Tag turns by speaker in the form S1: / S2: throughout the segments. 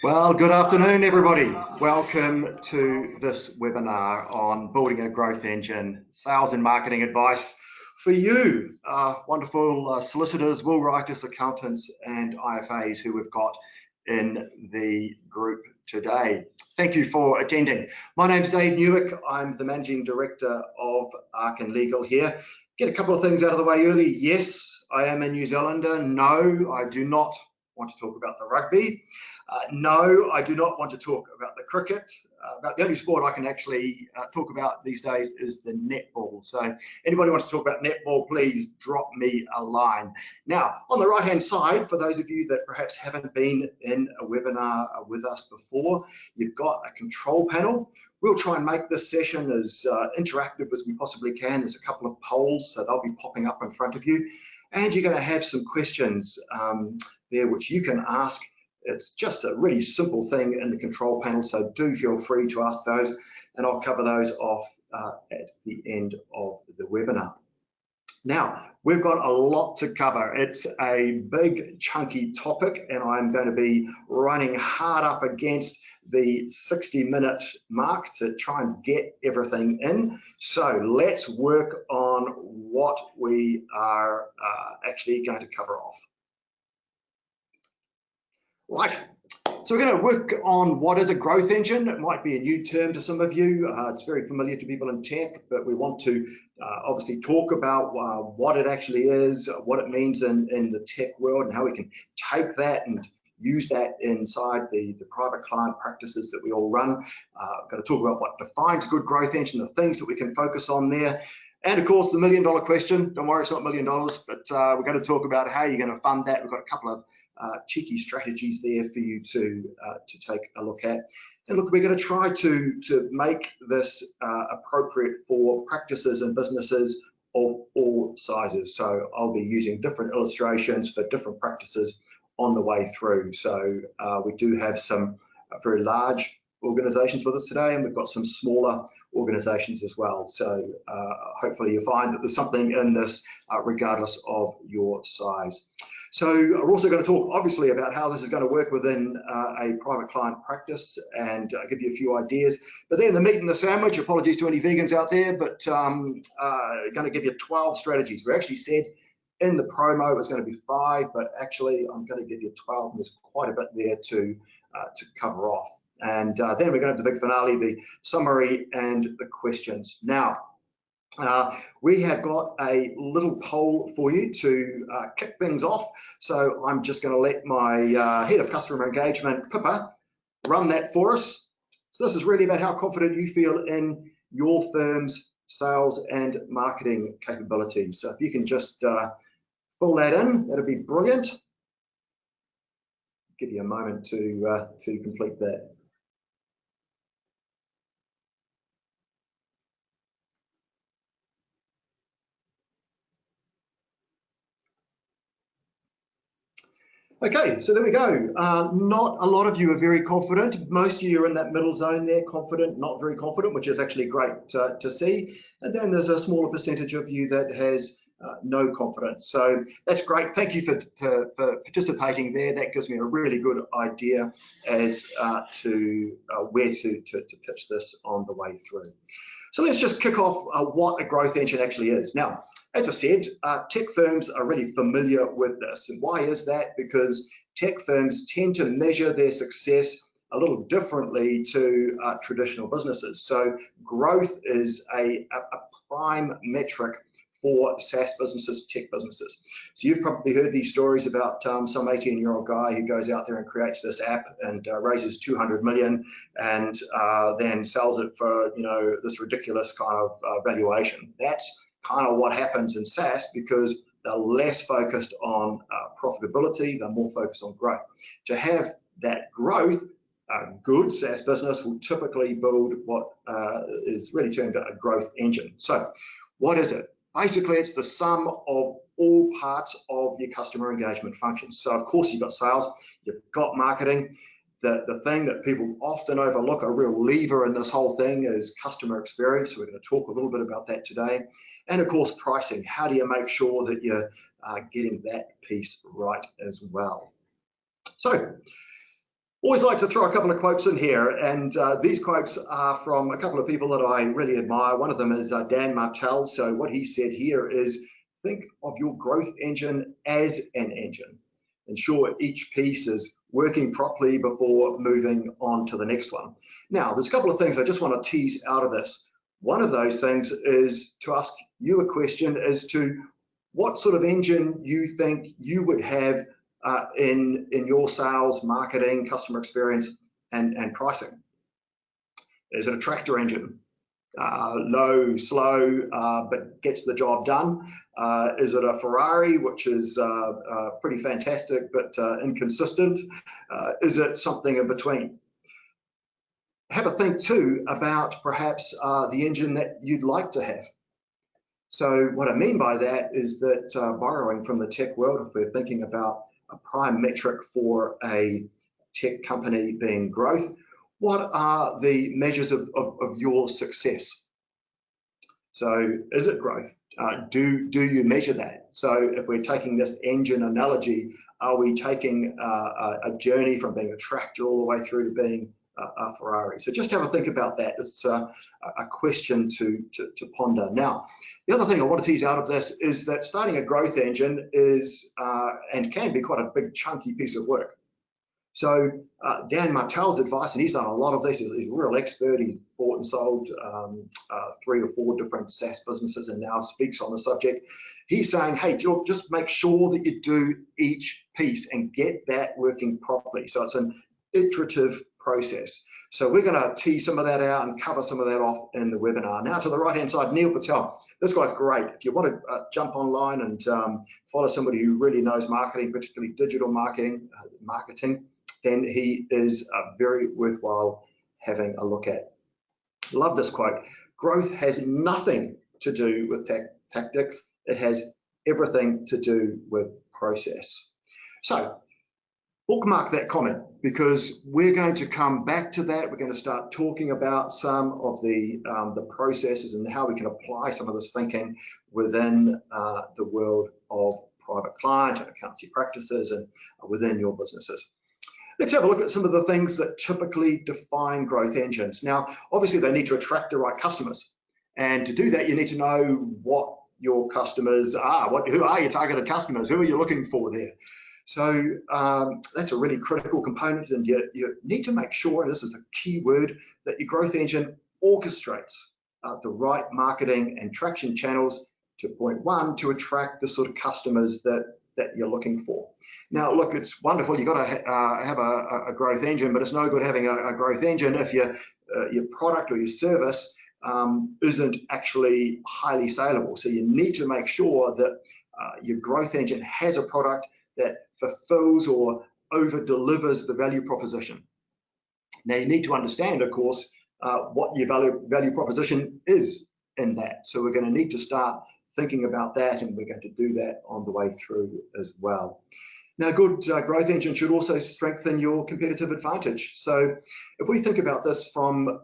S1: Well, good afternoon, everybody. Welcome to this webinar on building a growth engine, sales and marketing advice for you, wonderful solicitors, will writers, accountants, and IFAs who we've got in the group today. Thank you for attending. My name's Dave Newick. I'm the Managing Director of Arken.legal here. Get a couple of things out of the way early. Yes, I am a New Zealander. No, I do not want to talk about the rugby. No, I do not want to talk about the cricket. About the only sport I can actually talk about these days is the netball. So anybody wants to talk about netball, please drop me a line. Now, on the right-hand side, for those of you that perhaps haven't been in a webinar with us before, you've got a control panel. We'll try and make this session as interactive as we possibly can. There's a couple of polls, so they'll be popping up in front of you. And you're going to have some questions there which you can ask. It's just a really simple thing in the control panel, so do feel free to ask those, and I'll cover those off at the end of the webinar. Now, we've got a lot to cover. It's a big, chunky topic, and I'm going to be running hard up against the 60-minute mark to try and get everything in. So let's work on what we are actually going to cover off. Right, so we're going to work on what is a growth engine. It might be a new term to some of you. It's very familiar to people in tech, but we want to obviously talk about what it actually is, what it means in the tech world, and how we can take that and use that inside the private client practices that we all run. I'm going to talk about what defines a good growth engine, the things that we can focus on there. And of course, the $1,000,000 question. Don't worry, it's not $1 million, but we're going to talk about how you're going to fund that. We've got a couple of cheeky strategies there for you to take a look at. And look, we're going to try to make this appropriate for practices and businesses of all sizes. So I'll be using different illustrations for different practices on the way through. So we do have some very large organizations with us today, and we've got some smaller organizations as well. So hopefully you find that there's something in this regardless of your size. So we're also going to talk obviously about how this is going to work within a private client practice and give you a few ideas. But then the meat and the sandwich, apologies to any vegans out there, but going to give you 12 strategies. We actually said in the promo it was going to be 5, but actually I'm going to give you 12, and there's quite a bit there to cover off. And then we're going to have the big finale, the summary and the questions. Now, we have got a little poll for you to kick things off. So I'm just going to let my head of customer engagement, Pippa, run that for us. So this is really about how confident you feel in your firm's sales and marketing capabilities. So if you can just fill that in, that'd be brilliant. Give you a moment to complete that. Okay, so there we go. Not a lot of you are very confident. Most of you are in that middle zone there, confident, not very confident, which is actually great to see. And then there's a smaller percentage of you that has no confidence. So that's great. Thank you for participating there. That gives me a really good idea as to where to pitch this on the way through. So let's just kick off what a growth engine actually is. Now, as I said, tech firms are really familiar with this. And why is that? Because tech firms tend to measure their success a little differently to traditional businesses. So growth is a prime metric for SaaS businesses, tech businesses. So you've probably heard these stories about some 18-year-old guy who goes out there and creates this app and raises 200 million and then sells it for, you know, this ridiculous kind of valuation. That's kind of what happens in SaaS because they're less focused on profitability, they're more focused on growth. To have that growth, a good SaaS business will typically build what is really termed a growth engine. So what is it? Basically, it's the sum of all parts of your customer engagement functions. So of course, you've got sales, you've got marketing. The thing that people often overlook, a real lever in this whole thing, is customer experience. So we're going to talk a little bit about that today. And of course, pricing. How do you make sure that you're getting that piece right as well? So, always like to throw a couple of quotes in here, and these quotes are from a couple of people that I really admire. One of them is Dan Martell. So what he said here is, think of your growth engine as an engine. Ensure each piece is working properly before moving on to the next one. Now, there's a couple of things I just want to tease out of this. One of those things is to ask you a question as to what sort of engine you think you would have in your sales, marketing, customer experience, and pricing. Is it a tractor engine? Low, slow, but gets the job done? Is it a Ferrari, which is pretty fantastic but inconsistent? Is it something in between? Have a think too about perhaps the engine that you'd like to have. So what I mean by that is that borrowing from the tech world, if we're thinking about a prime metric for a tech company being growth, what are the measures of your success? So is it growth? Do you measure that? So if we're taking this engine analogy, are we taking a journey from being a tractor all the way through to being a Ferrari? So just have a think about that. It's a question to ponder. Now, the other thing I want to tease out of this is that starting a growth engine is and can be quite a big chunky piece of work. So Dan Martell's advice, and he's done a lot of this, he's a real expert. He bought and sold 3 or 4 different SaaS businesses and now speaks on the subject. He's saying, hey, just make sure that you do each piece and get that working properly. So it's an iterative process. So we're going to tease some of that out and cover some of that off in the webinar. Now to the right hand side, Neil Patel. This guy's great. If you want to jump online and follow somebody who really knows marketing, particularly digital marketing, then he is very worthwhile having a look at. Love this quote. Growth has nothing to do with tactics. It has everything to do with process. So bookmark that comment, because we're going to come back to that. We're going to start talking about some of the processes and how we can apply some of this thinking within the world of private client and accountancy practices and within your businesses. Let's have a look at some of the things that typically define growth engines. Now, obviously, they need to attract the right customers. And to do that, you need to know what your customers are. Who are your targeted customers? Who are you looking for there? So that's a really critical component, and you need to make sure, and this is a key word, that your growth engine orchestrates the right marketing and traction channels to point one, to attract the sort of customers that you're looking for. Now, look, it's wonderful. You've got to have a growth engine, but it's no good having a growth engine if your product or your service isn't actually highly saleable. So you need to make sure that your growth engine has a product that fulfills or over delivers the value proposition. Now, you need to understand, of course, what your value proposition is in that. So we're going to need to start thinking about that, and we're going to do that on the way through as well. Now, a good growth engine should also strengthen your competitive advantage. So if we think about this from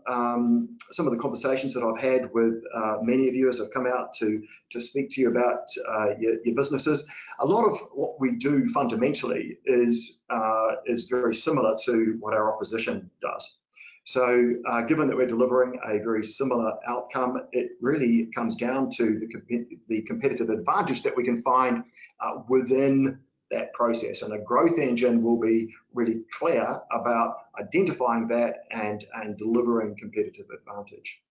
S1: some of the conversations that I've had with many of you as I've come out to speak to you about your businesses, a lot of what we do fundamentally is very similar to what our opposition does. So given that we're delivering a very similar outcome, it really comes down to the competitive advantage that we can find within that process. And a growth engine will be really clear about identifying that and delivering competitive advantage.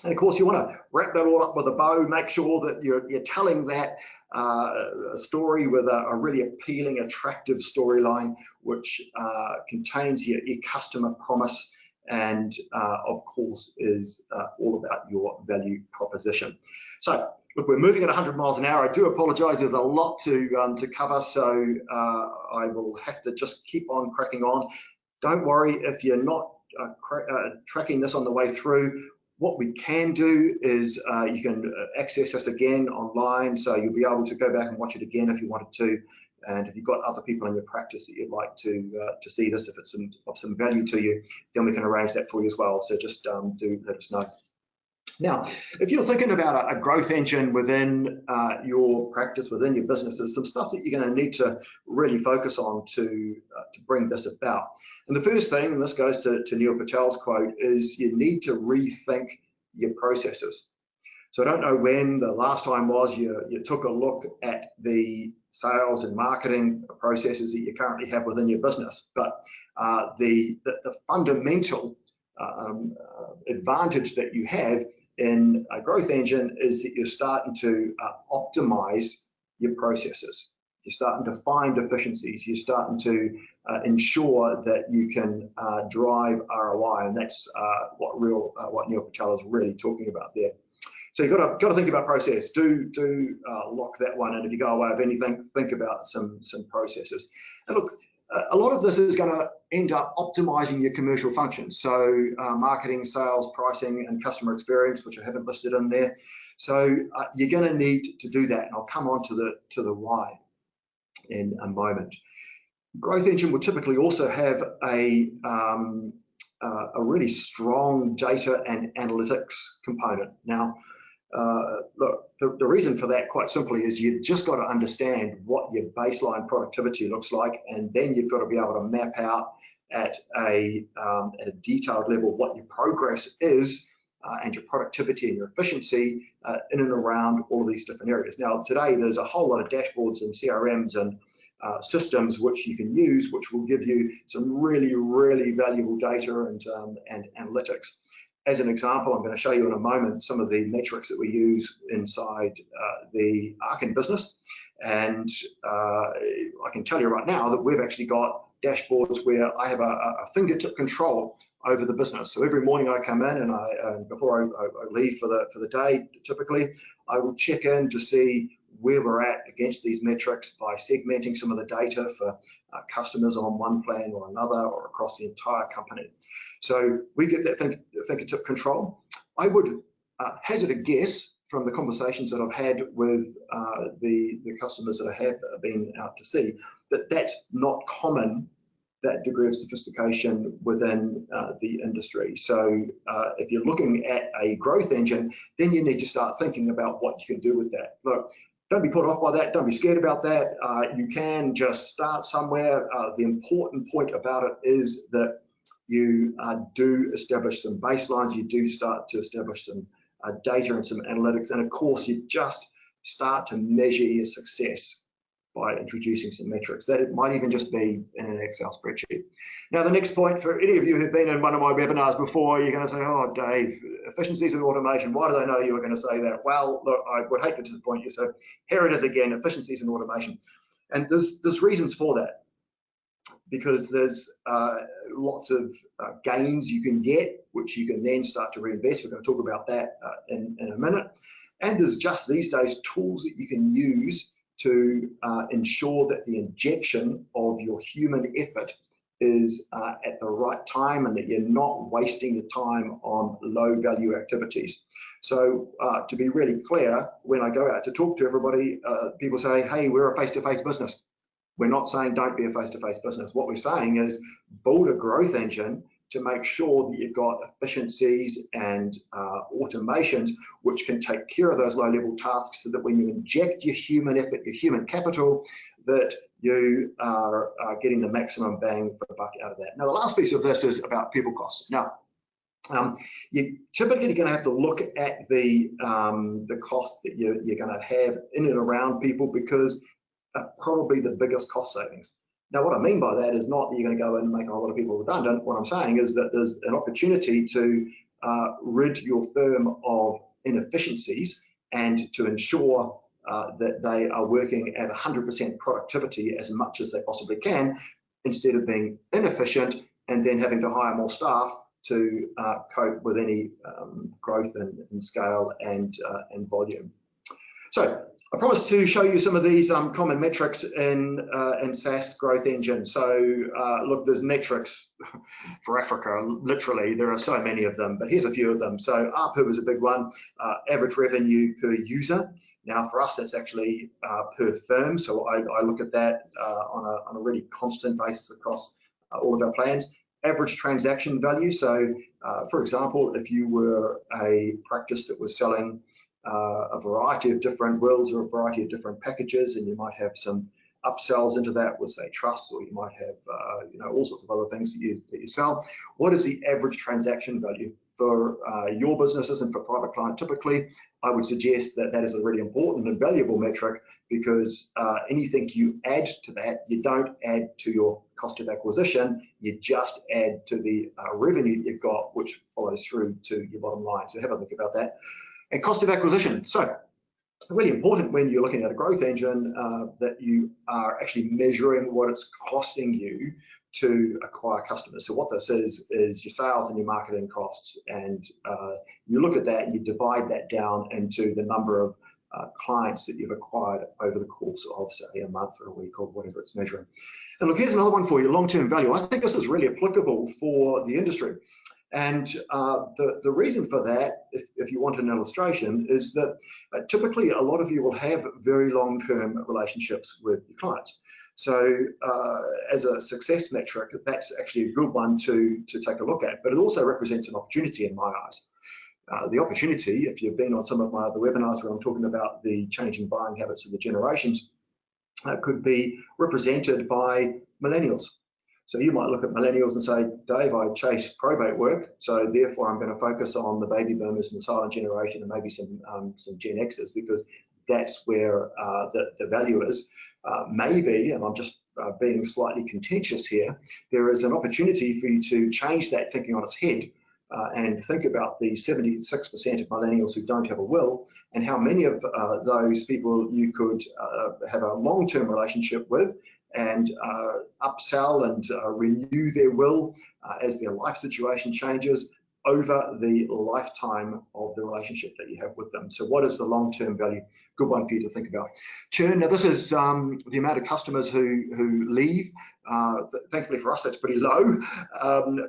S1: And of course, you want to wrap that all up with a bow, make sure that you're telling that story with a really appealing, attractive storyline, which contains your customer promise and of course is all about your value proposition. So look, we're moving at 100 miles an hour. I do apologize, there's a lot to cover, so I will have to just keep on cracking on. Don't worry if you're not tracking this on the way through. What we can do is you can access us again online, so you'll be able to go back and watch it again if you wanted to. And if you've got other people in your practice that you'd like to see this, if it's of some value to you, then we can arrange that for you as well. So just do let us know. Now, if you're thinking about a growth engine within your practice, within your business, there's some stuff that you're going to need to really focus on to bring this about. And the first thing, and this goes to Neil Patel's quote, is you need to rethink your processes. So I don't know when the last time was you took a look at the sales and marketing processes that you currently have within your business, but the fundamental advantage that you have in a growth engine is that you're starting to optimize your processes. You're starting to find efficiencies. You're starting to ensure that you can drive ROI, and that's what Neil Patel is really talking about there. So you've got to think about process. Do lock that one in. If you go away of anything, think about some processes. And look, a lot of this is going to end up optimizing your commercial functions. So marketing, sales, pricing, and customer experience, which I haven't listed in there. So you're going to need to do that, and I'll come on to the why in a moment. Growth engine will typically also have a really strong data and analytics component. Now, look, the reason for that, quite simply, is you've just got to understand what your baseline productivity looks like, and then you've got to be able to map out at a detailed level what your progress is and your productivity and your efficiency in and around all of these different areas. Now, today there's a whole lot of dashboards and CRMs and systems which you can use, which will give you some really, really valuable data and analytics. As an example, I'm going to show you in a moment some of the metrics that we use inside the Arken business. And I can tell you right now that we've actually got dashboards where I have a fingertip control over the business. So every morning I come in and before I leave for the day, typically, I will check in to see where we're at against these metrics by segmenting some of the data for customers on one plan or another, or across the entire company. So we get that fingertip control. I would hazard a guess from the conversations that I've had with the customers that I have been out to see, that that's not common, that degree of sophistication within the industry. So if you're looking at a growth engine, then you need to start thinking about what you can do with that. Look, don't be put off by that. Don't be scared about that. You can just start somewhere. The important point about it is that you do establish some baselines. You do start to establish some data and some analytics. And of course, you just start to measure your success by introducing some metrics. That it might even just be in an Excel spreadsheet. Now, the next point, for any of you who've been in one of my webinars before, you're going to say, oh, Dave, efficiencies and automation, why did I know you were going to say that? Well, look, I would hate to disappoint you. So here it is again, efficiencies and automation. And there's reasons for that, because there's lots of gains you can get, which you can then start to reinvest. We're going to talk about that in a minute. And there's just these days tools that you can use to ensure that the injection of your human effort is at the right time, and that you're not wasting your time on low value activities. So to be really clear, when I go out to talk to everybody, people say, hey, we're a face-to-face business. We're not saying don't be a face-to-face business. What we're saying is build a growth engine to make sure that you've got efficiencies and automations which can take care of those low-level tasks, so that when you inject your human effort, your human capital, that you are getting the maximum bang for the buck out of that. Now, the last piece of this is about people costs. Now, you're typically going to have to look at the costs that you're going to have in and around people, because probably the biggest cost savings. Now, what I mean by that is not that you're going to go in and make a whole lot of people redundant. What I'm saying is that there's an opportunity to rid your firm of inefficiencies and to ensure that they are working at 100% productivity as much as they possibly can, instead of being inefficient and then having to hire more staff to cope with any growth in scale and volume. So I promised to show you some of these common metrics in SaaS growth engine. So look, there's metrics for Africa, literally, there are so many of them, but here's a few of them. So ARPU is a big one, average revenue per user. Now for us, that's actually per firm. So I look at that on a really constant basis across all of our plans. average transaction value. So, for example, if you were a practice that was selling a variety of different wills or a variety of different packages, and you might have some upsells into that with, say, trusts, or you might have all sorts of other things that you sell. What is the average transaction value for your businesses and for private client? Typically, I would suggest that that is a really important and valuable metric, because anything you add to that, you don't add to your cost of acquisition, you just add to the revenue you've got, which follows through to your bottom line. So have a think about that. And cost of acquisition. So really important when you're looking at a growth engine that you are actually measuring what it's costing you to acquire customers. So what this is your sales and your marketing costs, and you look at that and you divide that down into the number of clients that you've acquired over the course of, say, a month or a week or whatever it's measuring. And look, here's another one for you, long-term value. I think this is really applicable for the industry. And the reason for that, if you want an illustration, is that typically a lot of you will have very long-term relationships with your clients. So as a success metric, that's actually a good one to take a look at, but it also represents an opportunity in my eyes. The opportunity, if you've been on some of my other webinars where I'm talking about the changing buying habits of the generations, could be represented by millennials. So you might look at millennials and say, Dave, I chase probate work, so therefore I'm going to focus on the baby boomers and the silent generation and maybe some Gen Xers, because that's where the value is. Maybe, and I'm just being slightly contentious here, there is an opportunity for you to change that thinking on its head and think about the 76% of millennials who don't have a will, and how many of those people you could have a long-term relationship with and upsell and renew their will as their life situation changes over the lifetime of the relationship that you have with them. So what is the long-term value? Good one for you to think about. Churn, now this is the amount of customers who leave. Thankfully for us, that's pretty low.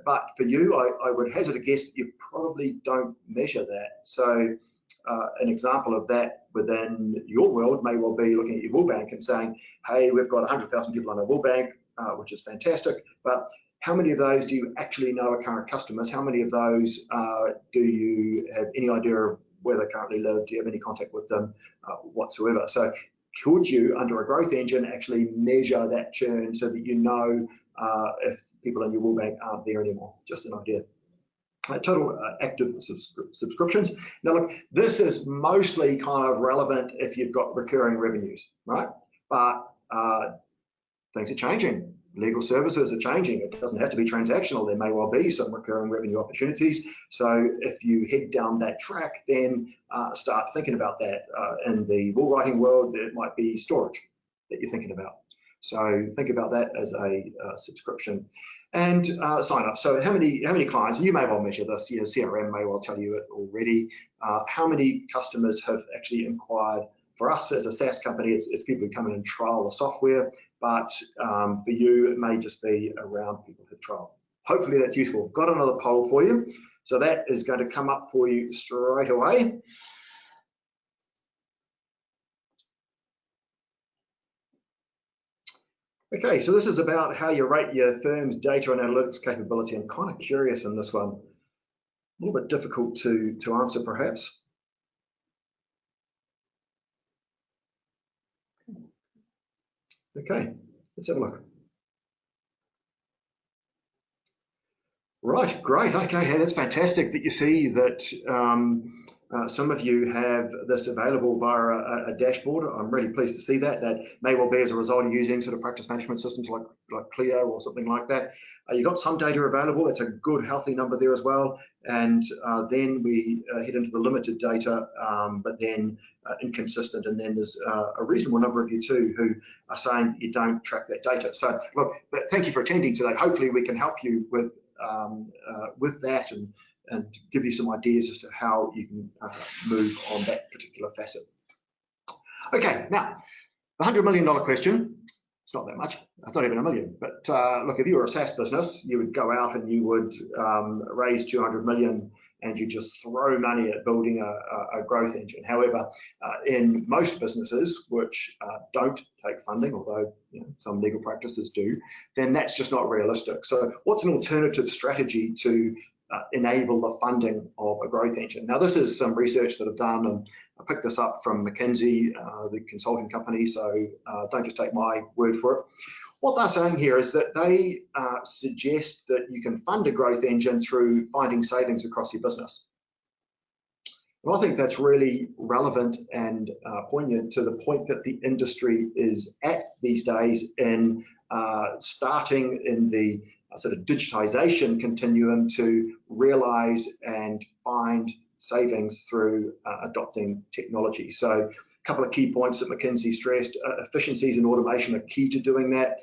S1: But for you, I would hazard a guess that you probably don't measure that. So an example of that within your world may well be looking at your will bank and saying, hey, we've got 100,000 people on our will bank, which is fantastic, but how many of those do you actually know are current customers? How many of those do you have any idea of where they currently live? Do you have any contact with them whatsoever? So could you, under a growth engine, actually measure that churn so that you know if people in your will bank aren't there anymore? Just an idea. Total active subscriptions. Now look, this is mostly kind of relevant if you've got recurring revenues, right? But things are changing. Legal services are changing. It doesn't have to be transactional. There may well be some recurring revenue opportunities. So if you head down that track, then start thinking about that. In the will writing world, it might be storage that you're thinking about. So think about that as a subscription. And sign up. So how many clients, and you may well measure this, CRM may well tell you it already, how many customers have actually inquired. For us as a SaaS company, it's people who come in and trial the software, but for you, it may just be around people who've trialed. Hopefully that's useful. I've got another poll for you. So that is going to come up for you straight away. Okay, so this is about how you rate your firm's data and analytics capability. I'm kind of curious in this one. A little bit difficult to answer, perhaps. Okay, let's have a look. Right, great. Okay, hey, that's fantastic that you see that some of you have this available via a dashboard. I'm really pleased to see that. That may well be as a result of using sort of practice management systems like Clio or something like that. You've got some data available. That's a good, healthy number there as well. And then we head into the limited data, but then inconsistent. And then there's a reasonable number of you too who are saying that you don't track that data. So look, thank you for attending today. Hopefully we can help you with that and give you some ideas as to how you can move on that particular facet. Okay, now, the $100 million question, it's not that much, it's not even $1 million, but look, if you were a SaaS business, you would go out and you would raise 200 million and you just throw money at building a growth engine. However, in most businesses which don't take funding, although some legal practices do, then that's just not realistic. So what's an alternative strategy to enable the funding of a growth engine? Now, this is some research that I've done, and I picked this up from McKinsey, the consulting company, so don't just take my word for it. What they're saying here is that they suggest that you can fund a growth engine through finding savings across your business. And I think that's really relevant and poignant to the point that the industry is at these days in starting in the sort of digitization continuum to realize and find savings through adopting technology. So a couple of key points that McKinsey stressed: efficiencies and automation are key to doing that.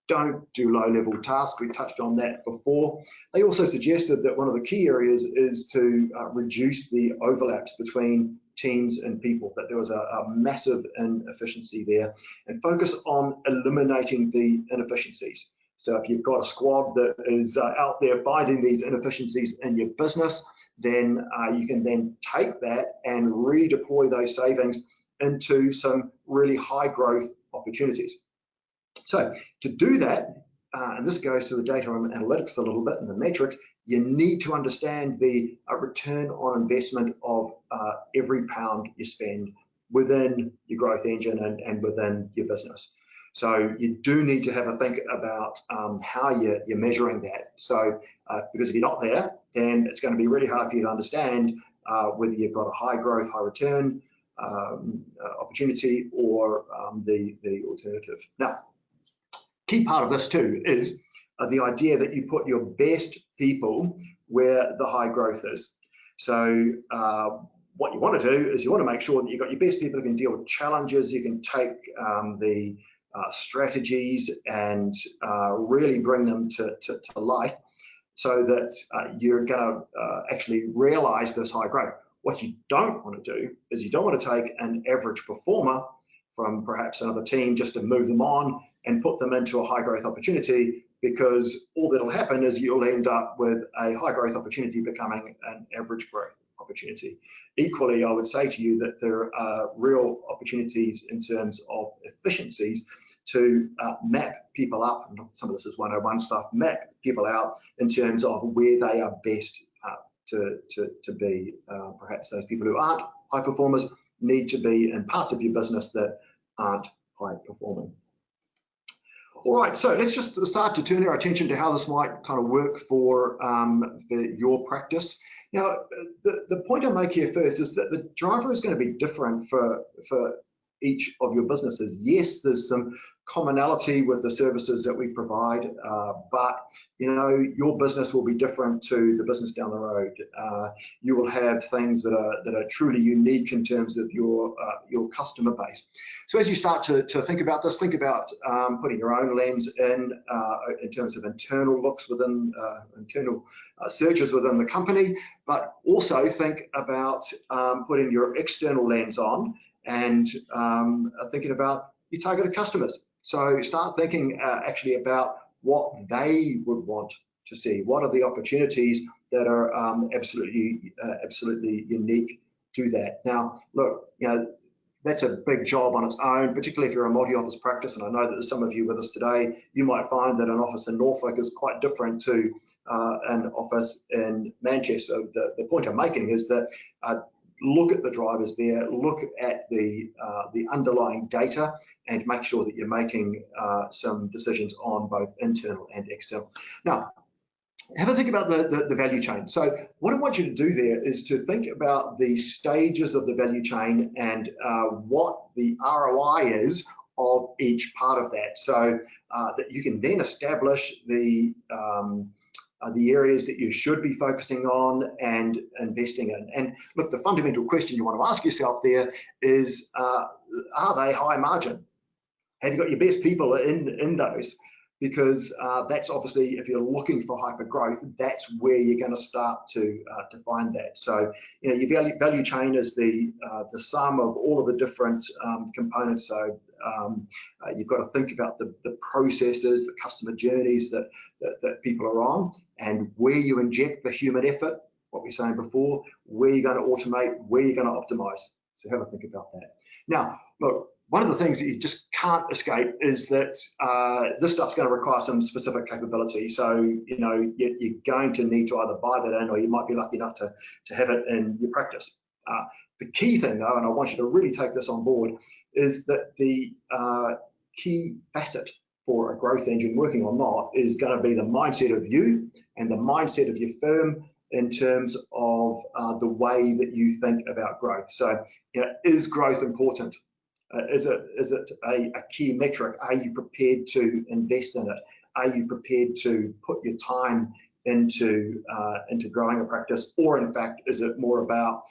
S1: Don't do low-level tasks. We touched on that before. They also suggested that one of the key areas is to reduce the overlaps between teams and people, that there was a massive inefficiency there, and focus on eliminating the inefficiencies. So if you've got a squad that is out there finding these inefficiencies in your business, then you can then take that and redeploy those savings into some really high growth opportunities. So to do that, and this goes to the data and analytics a little bit and the metrics, you need to understand the return on investment of every pound you spend within your growth engine and within your business. So you do need to have a think about how you're measuring that. So because if you're not there, then it's going to be really hard for you to understand whether you've got a high growth, high return opportunity or the alternative. Now, key part of this too is the idea that you put your best people where the high growth is. So what you want to do is you want to make sure that you've got your best people who can deal with challenges, you can take the strategies and really bring them to life so that you're going to actually realize this high growth. What you don't want to do is you don't want to take an average performer from perhaps another team just to move them on and put them into a high growth opportunity, because all that'll happen is you'll end up with a high growth opportunity becoming an average growth opportunity. Equally, I would say to you that there are real opportunities in terms of efficiencies to map people up, and some of this is 101 stuff, map people out in terms of where they are best to be. Perhaps those people who aren't high performers need to be in parts of your business that aren't high performing. All right, so let's just start to turn our attention to how this might kind of work for your practice. Now, the point I make here first is that the driver is going to be different for each of your businesses. Yes, there's some commonality with the services that we provide, but your business will be different to the business down the road. You will have things that are truly unique in terms of your customer base. So as you start to think about this, think about putting your own lens in terms of internal looks within internal searches within the company, but also think about putting your external lens on and thinking about your targeted customers. So start thinking actually about what they would want to see. What are the opportunities that are absolutely unique to that? Now, look, that's a big job on its own, particularly if you're a multi-office practice. And I know that there's some of you with us today. You might find that an office in Norfolk is quite different to an office in Manchester. The point I'm making is that look at the drivers there, look at the underlying data, and make sure that you're making some decisions on both internal and external. Now, have a think about the value chain. So what I want you to do there is to think about the stages of the value chain and what the ROI is of each part of that, so that you can then establish the areas that you should be focusing on and investing in. And look, the fundamental question you want to ask yourself there is, are they high margin? Have you got your best people in those? Because that's obviously, if you're looking for hyper growth, that's where you're going to start to find that. So your value chain is the sum of all of the different components. So you've got to think about the processes, the customer journeys that people are on, and where you inject the human effort what we were saying before, where you're going to automate, where you're going to optimize. So have a think about that. Now, look, one of the things that you just can't escape is that this stuff's going to require some specific capability. So, you know, you're going to need to either buy that in, or you might be lucky enough to have it in your practice. The key thing, though, and I want you to really take this on board, is that the key facet for a growth engine, working or not, is going to be the mindset of you and the mindset of your firm in terms of the way that you think about growth. So, you know, is growth important? Is it a key metric? Are you prepared to invest in it? Are you prepared to put your time into growing a practice? Or in fact, is it more about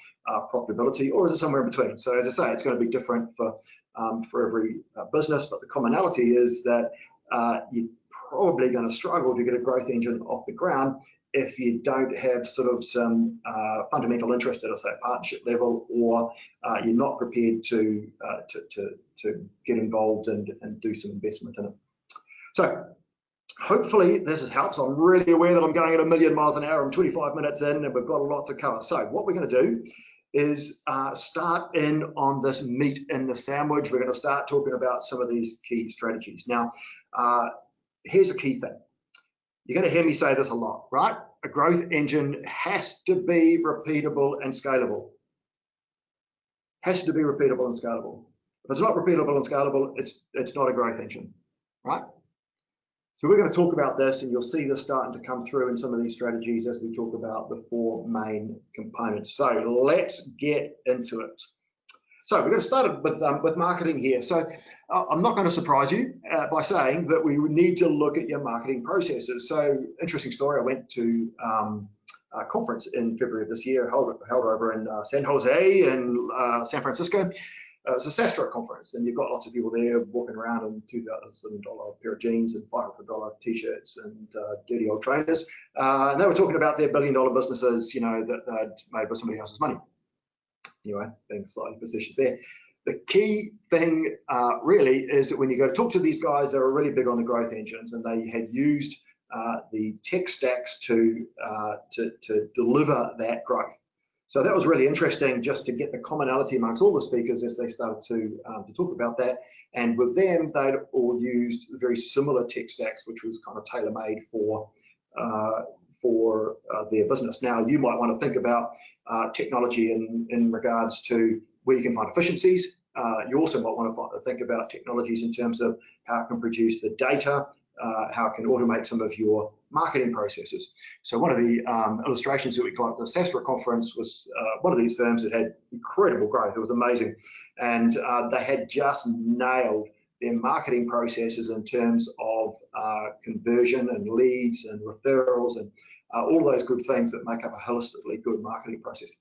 S1: profitability, or is it somewhere in between? So as I say, it's going to be different for every business, but the commonality is that you're probably going to struggle to get a growth engine off the ground if you don't have sort of some fundamental interest at a partnership level, or you're not prepared to get involved and do some investment in it. So hopefully this helps. I'm really aware that I'm going at 1,000,000 miles an hour. I'm 25 minutes in and we've got a lot to cover. So what we're going to do is start in on this meat in the sandwich. We're going to start talking about some of these key strategies. Now, here's a key thing. You're going to hear me say this a lot, right? A growth engine has to be repeatable and scalable. Has to be repeatable and scalable. If it's not repeatable and scalable, it's not a growth engine, right? So we're going to talk about this, and you'll see this starting to come through in some of these strategies as we talk about the 4 main components. So let's get into it. So we're going to start with marketing here. So I'm not going to surprise you by saying that we need to look at your marketing processes. So interesting story, I went to a conference in February of this year, held over in San Jose and San Francisco. It was a SaaStro conference, and you've got lots of people there walking around in $2,000 pair of jeans and $500 t-shirts and dirty old trainers. And they were talking about their billion-dollar businesses, you know, that they'd made with somebody else's money. Anyway, being slightly facetious there. The key thing really is that when you go to talk to these guys, they were really big on the growth engines, and they had used the tech stacks to deliver that growth. So that was really interesting, just to get the commonality amongst all the speakers as they started to talk about that. And with them, they'd all used very similar tech stacks, which was kind of tailor-made for their business. Now, you might want to think about technology in regards to where you can find efficiencies. You also might want to think about technologies in terms of how it can produce the data, how it can automate some of your marketing processes. So one of the illustrations that we got at the SaaStro conference was one of these firms that had incredible growth. It was amazing. And they had just nailed their marketing processes in terms of conversion and leads and referrals and all those good things that make up a holistically good marketing process.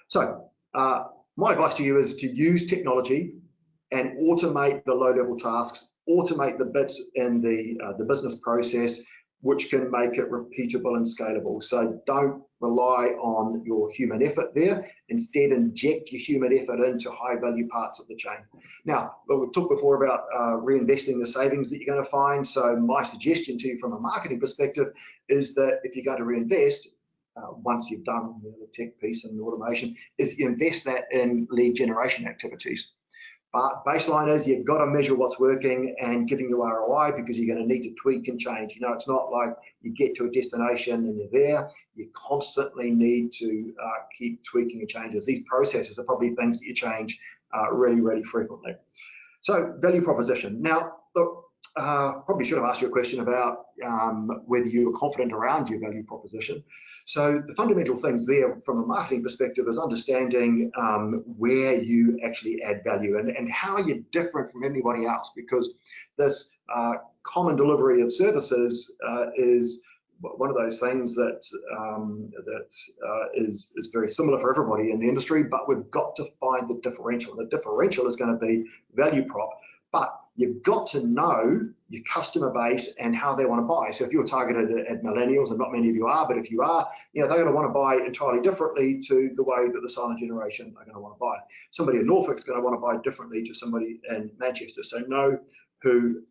S1: So my advice to you is to use technology and automate the low-level tasks, automate the bits in the business process, which can make it repeatable and scalable. So don't rely on your human effort there. Instead, inject your human effort into high-value parts of the chain. Now, we've talked before about reinvesting the savings that you're going to find. So my suggestion to you from a marketing perspective is that if you're going to reinvest, once you've done the tech piece and the automation, is you invest that in lead generation activities. But baseline is you've got to measure what's working and giving you ROI, because you're going to need to tweak and change. You know, it's not like you get to a destination and you're there. You constantly need to keep tweaking and changes. These processes are probably things that you change really, really frequently. So value proposition. Now, look, probably should have asked you a question about whether you were confident around your value proposition. So the fundamental things there from a marketing perspective is understanding where you actually add value and how you're different from anybody else, because this common delivery of services is one of those things that is very similar for everybody in the industry, but we've got to find the differential. The differential is going to be value prop. But you've got to know your customer base and how they want to buy. So if you're targeted at millennials, and not many of you are, but if you are, you know, they're going to want to buy entirely differently to the way that the silent generation are going to want to buy. Somebody in Norfolk is going to want to buy differently to somebody in Manchester. So know who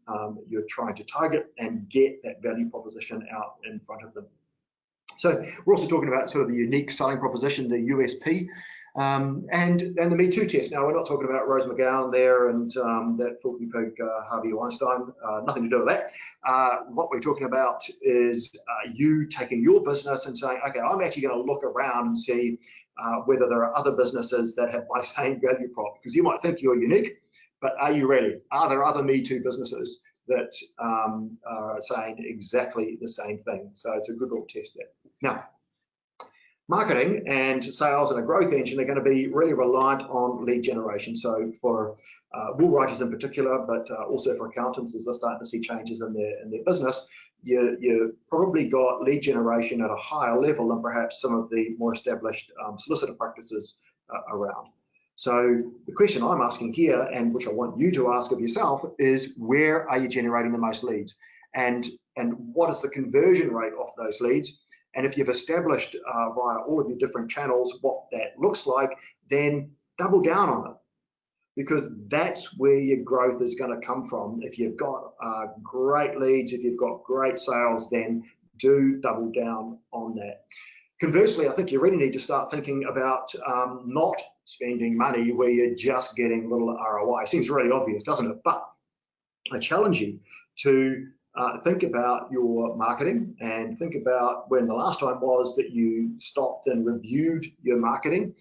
S1: you're trying to target and get that value proposition out in front of them. So we're also talking about sort of the unique selling proposition, the USP, and the Me Too test. Now, we're not talking about Rose McGowan there and that filthy pig Harvey Weinstein, nothing to do with that. What we're talking about is you taking your business and saying, okay, I'm actually going to look around and see whether there are other businesses that have my same value prop, because you might think you're unique, but are you really? Are there other Me Too businesses that are saying exactly the same thing? So it's a good little test there. Now, marketing and sales and a growth engine are going to be really reliant on lead generation. So for wool writers in particular, but also for accountants, as they're starting to see changes in their business, you probably got lead generation at a higher level than perhaps some of the more established solicitor practices around. So the question I'm asking here, and which I want you to ask of yourself, is where are you generating the most leads, and what is the conversion rate of those leads? And if you've established via all of your different channels what that looks like, then double down on it, because that's where your growth is going to come from. If you've got great leads, if you've got great sales, then do double down on that. Conversely, I think you really need to start thinking about not spending money where you're just getting little ROI. Seems really obvious, doesn't it? But I challenge you to think about your marketing and think about when the last time was that you stopped and reviewed your marketing,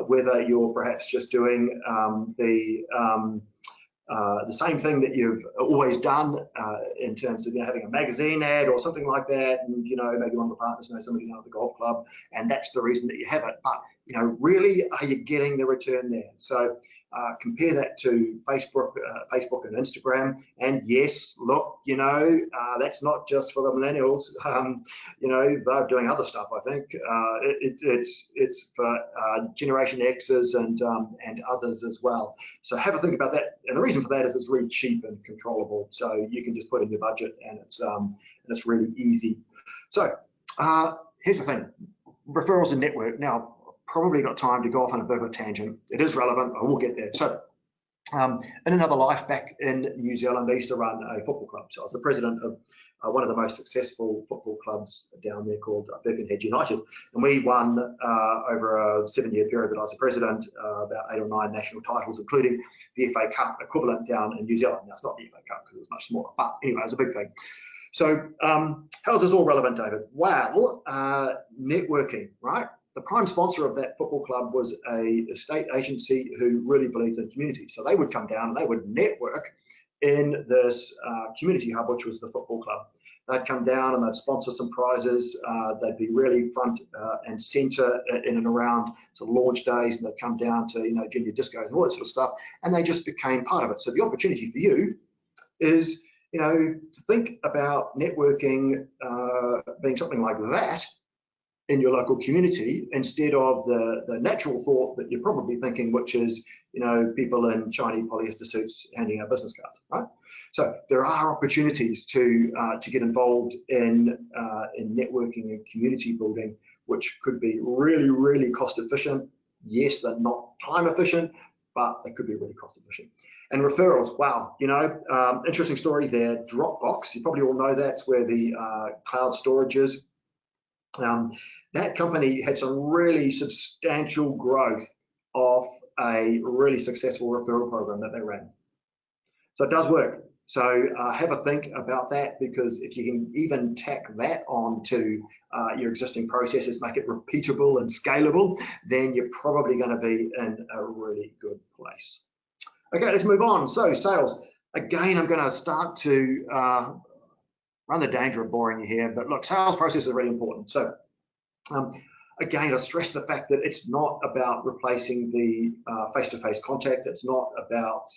S1: whether you're perhaps just doing the same thing that you've always done in terms of having a magazine ad or something like that, and maybe one of the partners knows somebody down at the golf club, and that's the reason that you have it. But really, are you getting the return there? So compare that to Facebook and Instagram. And yes, look, that's not just for the millennials. They're doing other stuff. I think it's for Generation X's and others as well. So have a think about that. And the reason for that is it's really cheap and controllable. So you can just put in your budget, and it's really easy. So here's the thing: referrals and network. Now, probably got time to go off on a bit of a tangent. It is relevant. I will get there. So in another life back in New Zealand, I used to run a football club. So I was the president of one of the most successful football clubs down there called Birkenhead United. And we won over a 7-year period that I was the president, about 8 or 9 national titles, including the FA Cup equivalent down in New Zealand. Now, it's not the FA Cup because it was much smaller, but anyway, it was a big thing. So how is this all relevant, David? Well, networking, right? The prime sponsor of that football club was a estate agency who really believed in community. So they would come down and they would network in this community hub, which was the football club. They'd come down and they'd sponsor some prizes. They'd be really front and center in and around sort of launch days, and they'd come down to junior discos and all that sort of stuff, and they just became part of it. So the opportunity for you is to think about networking being something like that in your local community, instead of the natural thought that you're probably thinking, which is people in shiny polyester suits handing out business cards, right? So there are opportunities to get involved in networking and community building, which could be really, really cost efficient. Yes, they're not time efficient, but they could be really cost efficient. And referrals, wow, interesting story there. Dropbox, you probably all know that's where the cloud storage is. That company had some really substantial growth off a really successful referral program that they ran. So it does work. So have a think about that, because if you can even tack that onto your existing processes, make it repeatable and scalable, then you're probably going to be in a really good place. Okay, let's move on. So sales. Again, I'm going to start to run the danger of boring you here, but look, sales process is really important. So again, I stress the fact that it's not about replacing the face-to-face contact. It's not about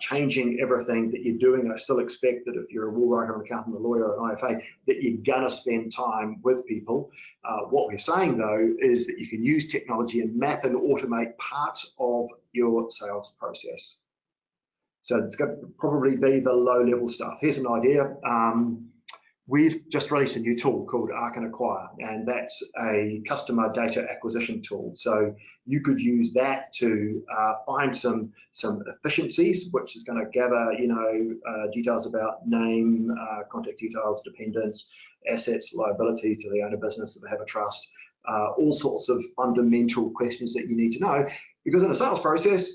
S1: changing everything that you're doing. I still expect that if you're a wool writer, an accountant, a lawyer, an IFA, that you're gonna spend time with people. What we're saying though is that you can use technology and map and automate parts of your sales process. So it's going to probably be the low-level stuff. Here's an idea. we've just released a new tool called Arken.legal, and that's a customer data acquisition tool. So you could use that to find some efficiencies, which is going to gather, details about name, contact details, dependents, assets, liabilities to the owner business if they have a trust, all sorts of fundamental questions that you need to know, because in a sales process,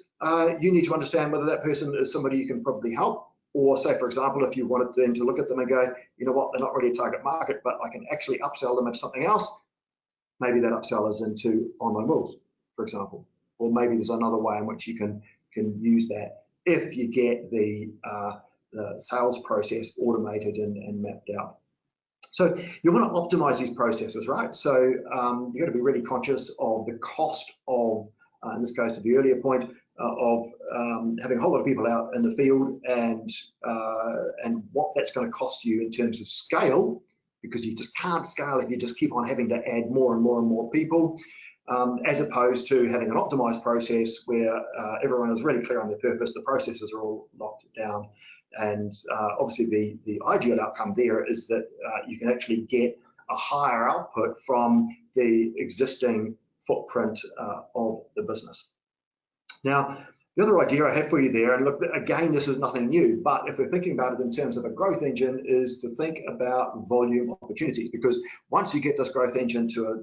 S1: you need to understand whether that person is somebody you can probably help. Or say, for example, if you wanted them to look at them and go, you know what, they're not really a target market, but I can actually upsell them into something else. Maybe that upsell is into online wills, for example. Or maybe there's another way in which you can use that if you get the sales process automated and mapped out. So you want to optimize these processes, right? So you've got to be really conscious of the cost of, and this goes to the earlier point, of having a whole lot of people out in the field and what that's going to cost you in terms of scale, because you just can't scale if you just keep on having to add more and more and more people, as opposed to having an optimized process where everyone is really clear on their purpose, the processes are all locked down. And obviously the ideal outcome there is that you can actually get a higher output from the existing footprint of the business. Now, the other idea I have for you there, and look, again, this is nothing new, but if we're thinking about it in terms of a growth engine, is to think about volume opportunities, because once you get this growth engine to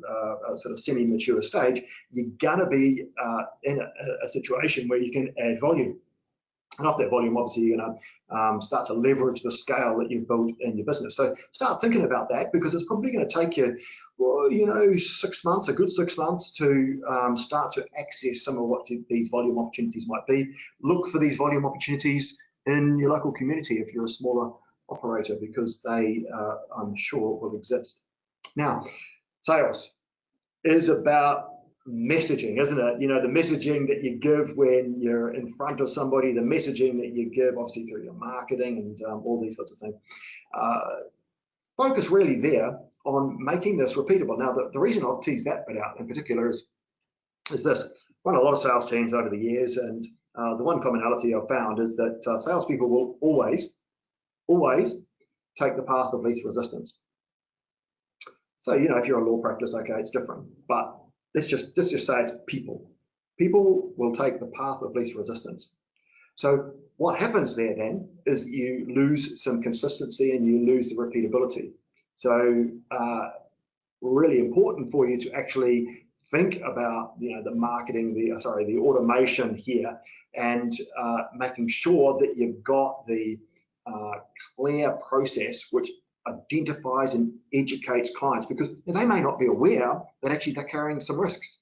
S1: a sort of semi-mature stage, you're gonna be in a situation where you can add volume. And off that volume, obviously, you're going to start to leverage the scale that you've built in your business. So start thinking about that, because it's probably going to take you, well, 6 months, a good 6 months to start to access some of what these volume opportunities might be. Look for these volume opportunities in your local community if you're a smaller operator, because they, I'm sure, will exist. Now, sales is about messaging, isn't it? The messaging that you give when you're in front of somebody, the messaging that you give obviously through your marketing and all these sorts of things. Focus really there on making this repeatable. Now, the reason I've teased that bit out in particular is this. I've run a lot of sales teams over the years, and the one commonality I've found is that salespeople will always take the path of least resistance. So, if you're a law practice, okay, it's different, but let's just say it's people. People will take the path of least resistance. So what happens there then is you lose some consistency and you lose the repeatability. So really important for you to actually think about the marketing, the automation here, and making sure that you've got the clear process which identifies and educates clients, because they may not be aware that actually they're carrying some risks.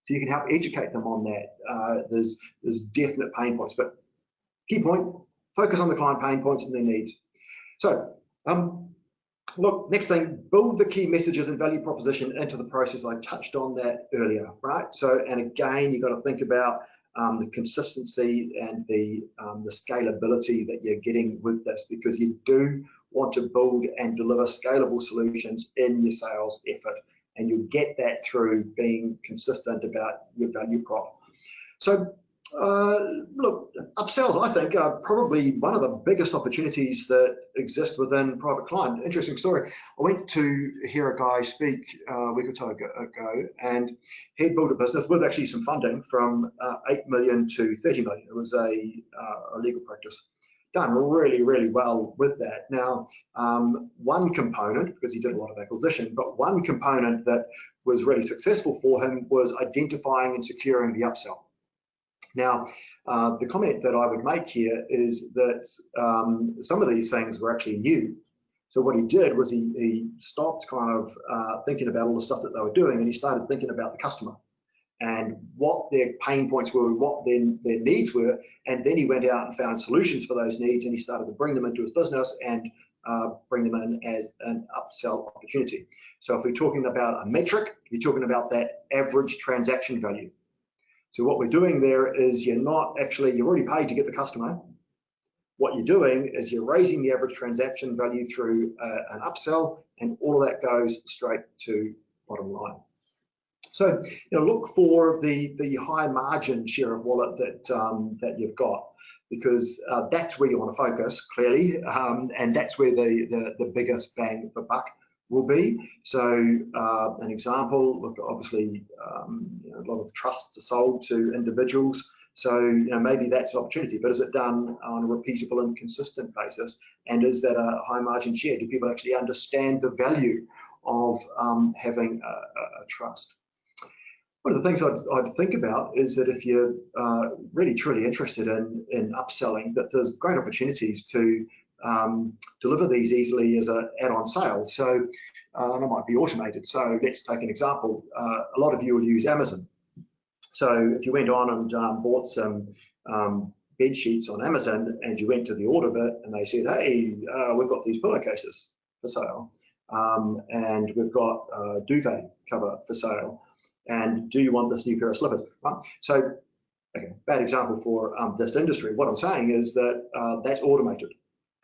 S1: So you can help educate them on that. There's definite pain points, but key point, focus on the client pain points and their needs. So look, next thing, build the key messages and value proposition into the process. I touched on that earlier, right? So, and again, you've got to think about the consistency and the scalability that you're getting with this, because you do want to build and deliver scalable solutions in your sales effort, and you'll get that through being consistent about your value prop. So look, upsells, I think, are probably one of the biggest opportunities that exist within private client. Interesting story. I went to hear a guy speak a week or two ago, and he'd built a business with actually some funding from 8 million to 30 million. It was a legal practice. Done really, really well with that. Now, one component, because he did a lot of acquisition, but one component that was really successful for him was identifying and securing the upsell. Now, the comment that I would make here is that some of these things were actually new. So what he did was he stopped kind of thinking about all the stuff that they were doing, and he started thinking about the customer and what their pain points were, what their needs were, and then he went out and found solutions for those needs, and he started to bring them into his business and bring them in as an upsell opportunity. So if we're talking about a metric, you're talking about that average transaction value. So what we're doing there is you're already paid to get the customer. What you're doing is you're raising the average transaction value through an upsell, and all of that goes straight to bottom line. So look for the high margin share of wallet that you've got. because that's where you want to focus, clearly, and that's where the biggest bang for buck will be. So an example, look, obviously, a lot of trusts are sold to individuals. So maybe that's an opportunity, but is it done on a repeatable and consistent basis? And is that a high margin share? Do people actually understand the value of having a trust? One of the things I'd think about is that if you're really truly interested in upselling, that there's great opportunities to deliver these easily as an add-on sale. So and it might be automated. So let's take an example. A lot of you will use Amazon. So if you went on and bought some bed sheets on Amazon, and you went to the order bit and they said, hey, we've got these pillowcases for sale, and we've got a duvet cover for sale, and do you want this new pair of slippers? So, okay, bad example for this industry. What I'm saying is that that's automated.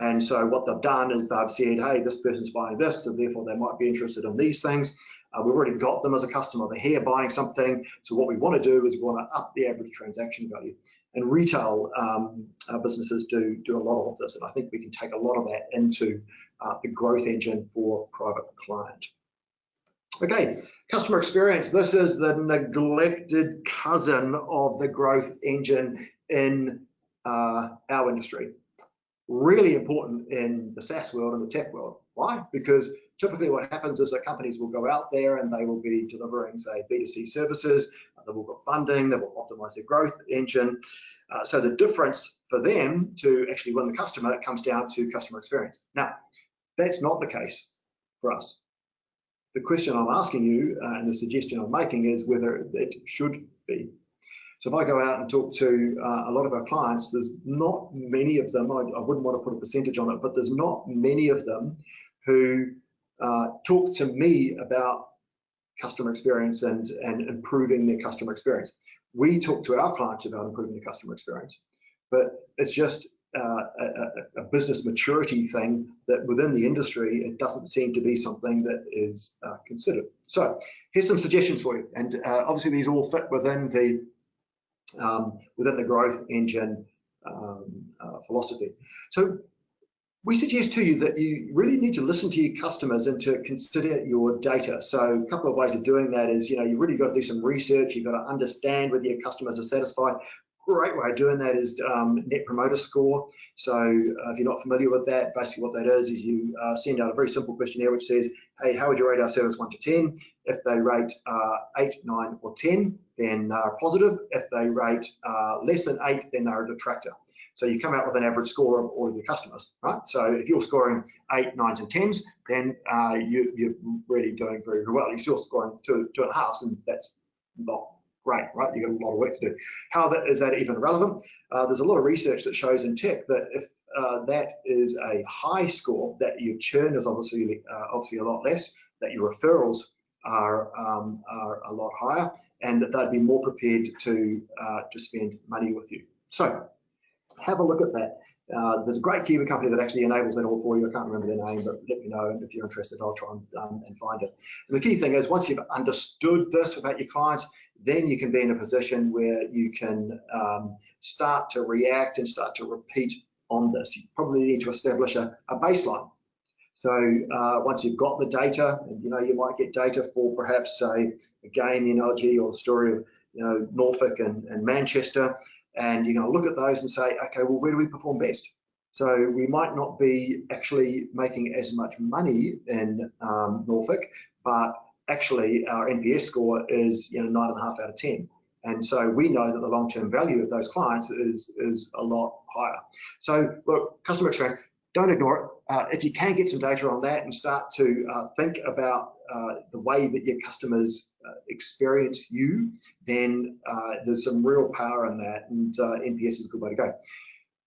S1: And so what they've done is they've said, hey, this person's buying this, so therefore they might be interested in these things. We've already got them as a customer. They're here buying something. So what we want to do is we want to up the average transaction value. And retail businesses do a lot of this. And I think we can take a lot of that into the growth engine for private client. Okay, customer experience. This is the neglected cousin of the growth engine in our industry. Really important in the SaaS world and the tech world. Why? Because typically what happens is that companies will go out there and they will be delivering, say, B2C services. They've all got funding, they will optimize their growth engine. So the difference for them to actually win the customer comes down to customer experience. Now, that's not the case for us. The question I'm asking you and the suggestion I'm making is whether it should be. So if I go out and talk to a lot of our clients, there's not many of them, I wouldn't want to put a percentage on it, but there's not many of them who talk to me about customer experience and improving their customer experience. We talk to our clients about improving their customer experience, but it's just a business maturity thing that within the industry, it doesn't seem to be something that is considered. So here's some suggestions for you. And obviously these all fit within the growth engine philosophy. So we suggest to you that you really need to listen to your customers and to consider your data. So a couple of ways of doing that is, you really got to do some research. You've got to understand whether your customers are satisfied. Great way of doing that is Net Promoter Score. So if you're not familiar with that, basically what that is you send out a very simple questionnaire which says, hey, how would you rate our service 1 to 10? If they rate 8, 9, or 10, then they're positive. If they rate less than 8, then they're a detractor. So you come out with an average score of all of your customers, right? So if you're scoring 8, 9s, and 10s, then you're really doing very, very well. You're still scoring 2 and a half, and that's not great, right? You've got a lot of work to do. How is that even relevant? There's a lot of research that shows in tech that if that is a high score, that your churn is obviously a lot less, that your referrals are a lot higher, and that they'd be more prepared to spend money with you. So have a look at that. There's a great Kiwi company that actually enables that all for you. I can't remember their name, but let me know, and if you're interested, I'll try and find it. And the key thing is, once you've understood this about your clients, then you can be in a position where you can start to react and start to repeat on this. You probably need to establish a baseline. So once you've got the data, and you might get data for perhaps, say, again, the analogy or the story of Norfolk and Manchester, and you're going to look at those and say, okay, well, where do we perform best? So we might not be actually making as much money in Norfolk, but actually our NPS score is 9.5 out of 10. And so we know that the long-term value of those clients is a lot higher. So look, customer experience, don't ignore it. If you can get some data on that and start to think about the way that your customers experience you, then there's some real power in that, and NPS is a good way to go.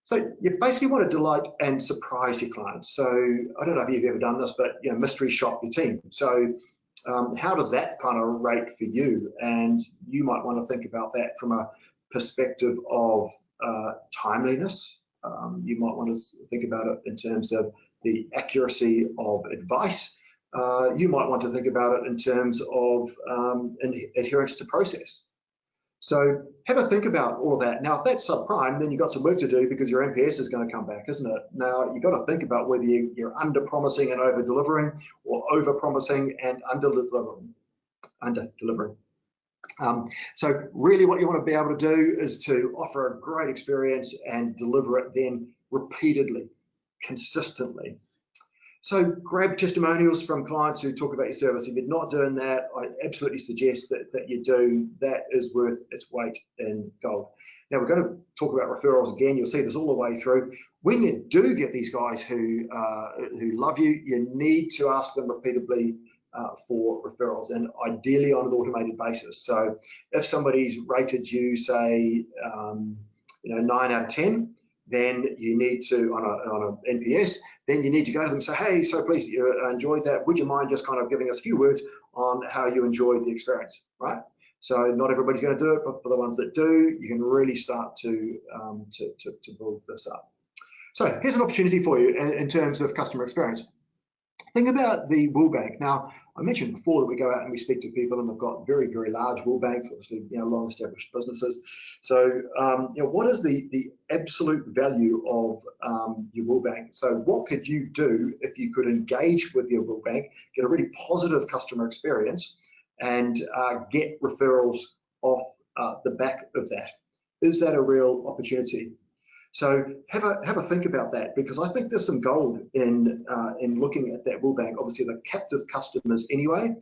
S1: So you basically want to delight and surprise your clients. So I don't know if you've ever done this, but mystery shop your team. So how does that kind of rate for you? And you might want to think about that from a perspective of timeliness. You might want to think about it in terms of the accuracy of advice. You might want to think about it in terms of adherence to process. So have a think about all of that. Now, if that's subprime, then you've got some work to do because your NPS is going to come back, isn't it? Now, you've got to think about whether you're under-promising and over-delivering, or over-promising and under-delivering. So really what you want to be able to do is to offer a great experience and deliver it then repeatedly, consistently. So grab testimonials from clients who talk about your service. If you're not doing that, I absolutely suggest that you do. That is worth its weight in gold. Now we're going to talk about referrals again. You'll see this all the way through. When you do get these guys who love you, you need to ask them repeatedly for referrals, and ideally on an automated basis. So if somebody's rated you, say, 9 out of 10, then you need to, on an NPS, then you need to go to them and say, hey, so pleased that you enjoyed that. Would you mind just kind of giving us a few words on how you enjoyed the experience, right? So not everybody's going to do it, but for the ones that do, you can really start to build this up. So here's an opportunity for you in terms of customer experience. Think about the wool bank. Now, I mentioned before that we go out and we speak to people and they've got very, very large wool banks, obviously, long-established businesses. So, what is the absolute value of your wool bank? So what could you do if you could engage with your wool bank, get a really positive customer experience, and get referrals off the back of that? Is that a real opportunity? So have a think about that, because I think there's some gold in looking at that wool bank. Obviously, they're captive customers anyway.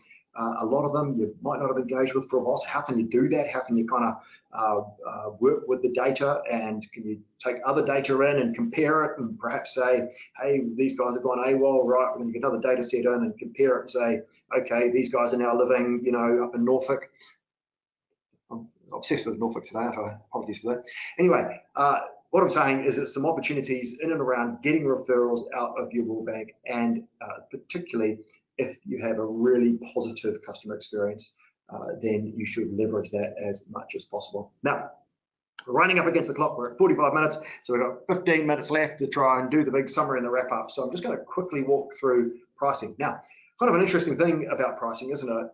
S1: A lot of them you might not have engaged with for a while. So how can you do that? How can you kind of work with the data, and can you take other data in and compare it, and perhaps say, hey, these guys have gone AWOL, right? We're going to get another data set in and compare it and say, okay, these guys are now living, up in Norfolk. I'm obsessed with Norfolk today, apologies for that. Anyway, what I'm saying is there's some opportunities in and around getting referrals out of your wool bank, and particularly if you have a really positive customer experience, then you should leverage that as much as possible. Now, we're running up against the clock. We're at 45 minutes, so we've got 15 minutes left to try and do the big summary and the wrap up. So I'm just going to quickly walk through pricing. Now, kind of an interesting thing about pricing, isn't it?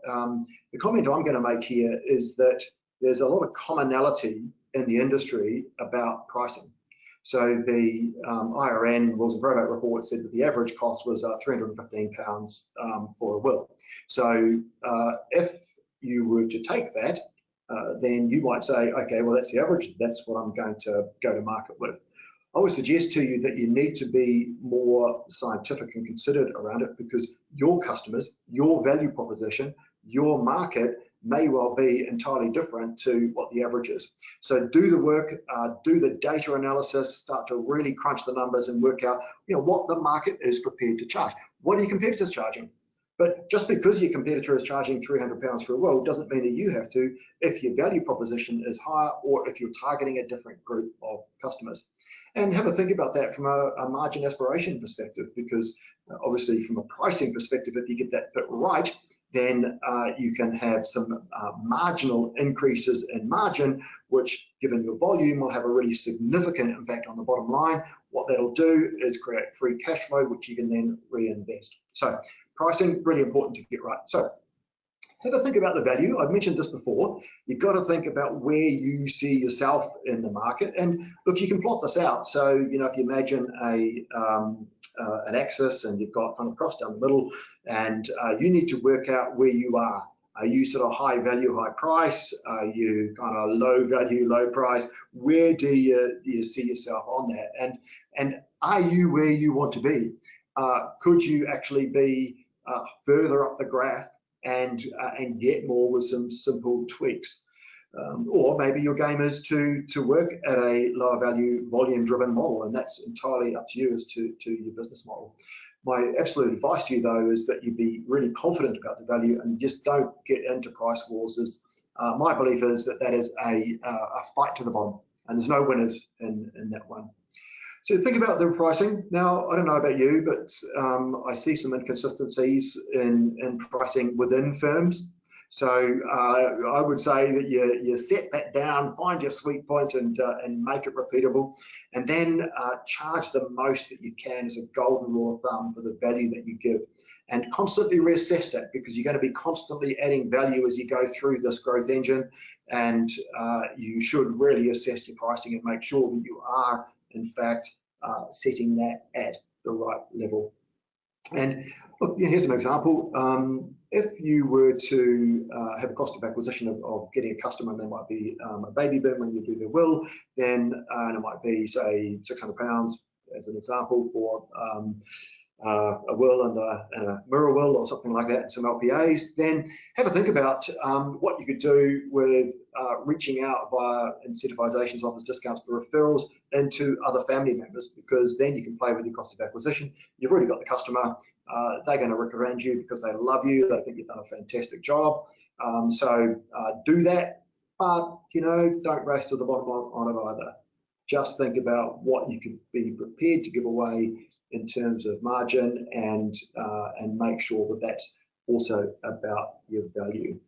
S1: The comment I'm going to make here is that there's a lot of commonality in the industry about pricing. So the IRN Wills and Probate report said that the average cost was £315 for a will. So if you were to take that, then you might say, okay, well, that's the average. That's what I'm going to go to market with. I would suggest to you that you need to be more scientific and considered around it, because your customers, your value proposition, your market may well be entirely different to what the average is. So do the work, do the data analysis, start to really crunch the numbers and work out, what the market is prepared to charge. What are your competitors charging? But just because your competitor is charging £300 for a will doesn't mean that you have to, if your value proposition is higher or if you're targeting a different group of customers. And have a think about that from a margin aspiration perspective, because obviously from a pricing perspective, if you get that bit right, then you can have some marginal increases in margin, which, given your volume, will have a really significant impact on the bottom line. What that'll do is create free cash flow, which you can then reinvest. So pricing, really important to get right. So have a think about the value. I've mentioned this before. You've got to think about where you see yourself in the market. And look, you can plot this out. So, if you imagine an axis and you've got kind of cross down the middle, and you need to work out where you are. Are you sort of high value, high price? Are you kind of low value, low price? Where do you see yourself on that? And are you where you want to be? Could you actually be further up the graph and get more with some simple tweaks? Or maybe your game is to work at a lower value, volume driven model, and that's entirely up to you as to your business model. My absolute advice to you, though, is that you be really confident about the value and you just don't get into price wars. My belief is that is a fight to the bottom, and there's no winners in that one. So think about the pricing. Now, I don't know about you, but I see some inconsistencies in pricing within firms. So I would say that you set that down, find your sweet point, and make it repeatable, and then charge the most that you can as a golden rule of thumb for the value that you give, and constantly reassess that, because you're going to be constantly adding value as you go through this growth engine, and you should really assess your pricing and make sure that you are in fact setting that at the right level. And look, here's an example. If you were to have a cost of acquisition of getting a customer, and there might be a baby boom when you do their will, then and it might be, say, £600 as an example for a will and a mirror will or something like that, and some LPAs, then have a think about what you could do with reaching out via incentivizations, offers, discounts for referrals into other family members, because then you can play with your cost of acquisition. You've already got the customer. They're going to recommend you because they love you. They think you've done a fantastic job. So do that, but don't race to the bottom on it either. Just think about what you could be prepared to give away in terms of margin, and make sure that that's also about your value.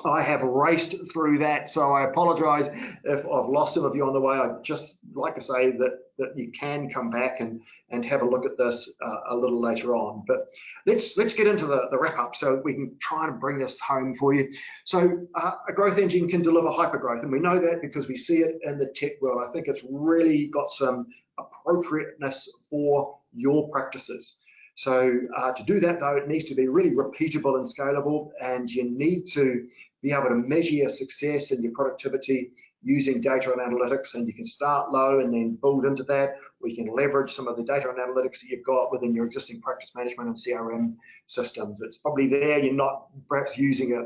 S1: I have raced through that, so I apologize if I've lost some of you on the way. I'd just like to say that you can come back and have a look at this a little later on. But let's get into the wrap up so we can try and bring this home for you. So a growth engine can deliver hypergrowth, and we know that because we see it in the tech world. I think it's really got some appropriateness for your practices. So to do that, though, it needs to be really repeatable and scalable, and you need to be able to measure your success and your productivity using data and analytics. And you can start low and then build into that. We can leverage some of the data and analytics that you've got within your existing practice management and CRM systems. It's probably there, you're not perhaps using it.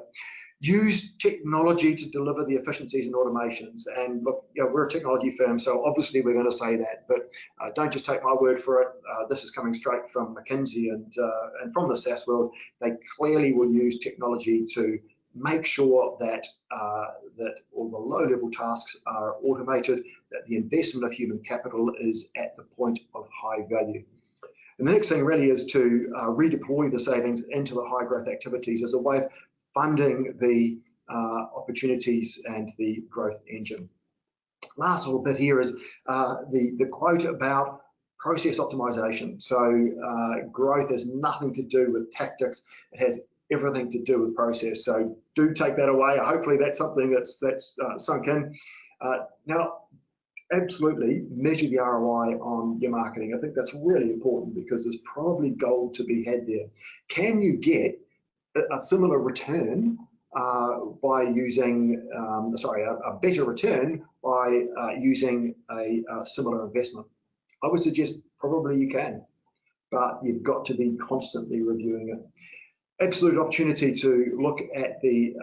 S1: Use technology to deliver the efficiencies and automations. And look, we're a technology firm, so obviously we're going to say that, but don't just take my word for it. This is coming straight from McKinsey and from the SaaS world. They clearly will use technology to make sure that that all the low-level tasks are automated, that the investment of human capital is at the point of high value. And the next thing really is to redeploy the savings into the high growth activities as a way of funding the opportunities and the growth engine. Last little bit here is the quote about process optimization. So growth has nothing to do with tactics. It has everything to do with process. So do take that away. Hopefully that's something that's sunk in. Now, absolutely measure the ROI on your marketing. I think that's really important because there's probably gold to be had there. Can you get a similar return by using, a better return by using a similar investment? I would suggest probably you can, but you've got to be constantly reviewing it. Absolute opportunity to look at the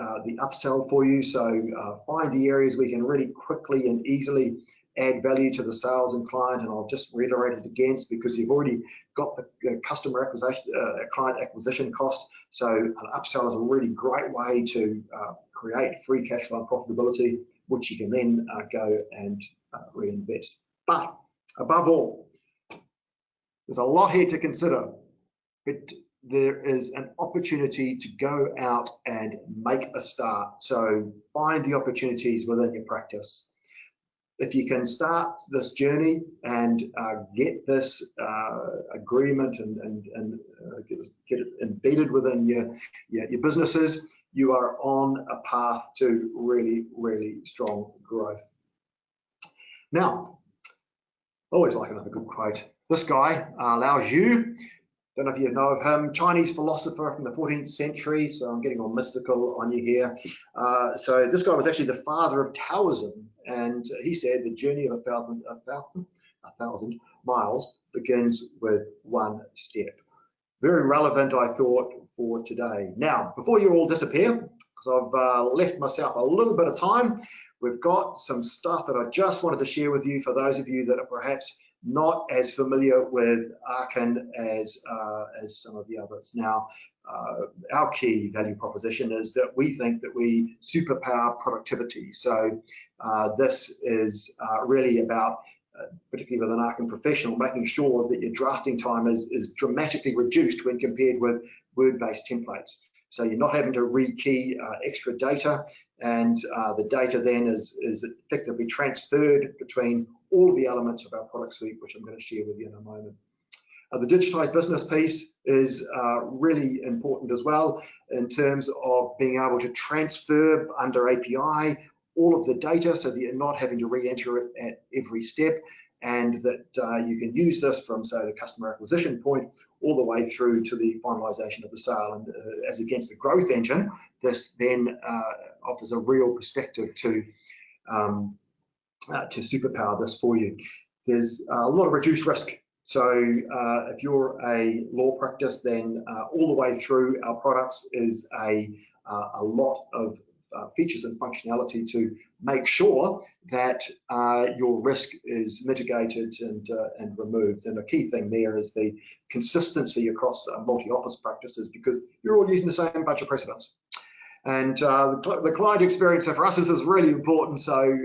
S1: upsell for you. So find the areas we can really quickly and easily add value to the sales and client, and I'll just reiterate it again because you've already got the customer acquisition, client acquisition cost. So an upsell is a really great way to create free cash flow and profitability, which you can then go and reinvest. But above all, there's a lot here to consider. There is an opportunity to go out and make a start. So find the opportunities within your practice. If you can start this journey and get this agreement and get it embedded within your businesses, you are on a path to really, really strong growth. Now, always like another good quote. This guy, Lao Zhu, don't know if you know of him, Chinese philosopher from the 14th century, so I'm getting all mystical on you here. So this guy was actually the father of Taoism, and he said the journey of a thousand miles begins with one step. Very relevant, I thought, for today. Now, before you all disappear, because I've left myself a little bit of time, we've got some stuff that I just wanted to share with you for those of you that are perhaps not as familiar with Arken as some of the others. Now, our key value proposition is that we think that we superpower productivity. So this is really about, particularly with an Arken professional, making sure that your drafting time is dramatically reduced when compared with word-based templates. So you're not having to rekey extra data, and the data then is effectively transferred between all of the elements of our product suite, which I'm going to share with you in a moment. The digitized business piece is really important as well in terms of being able to transfer under API all of the data so that you're not having to re-enter it at every step, and that you can use this from, say, the customer acquisition point all the way through to the finalization of the sale. And as against the growth engine, this then offers a real perspective to superpower this for you. There's a lot of reduced risk. So if you're a law practice, then all the way through our products is a lot of features and functionality to make sure that your risk is mitigated and removed. And a key thing there is the consistency across multi-office practices, because you're all using the same bunch of precedents. And the client experience, so for us, this is really important. So,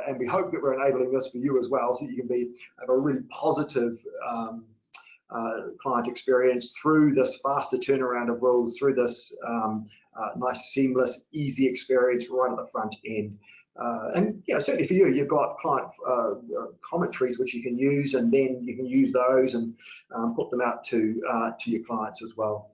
S1: and we hope that we're enabling this for you as well, so you can have a really positive client experience through this faster turnaround of rules, through this nice, seamless, easy experience right at the front end. And yeah, certainly for you, you've got client commentaries which you can use, and then you can use those and put them out to your clients as well.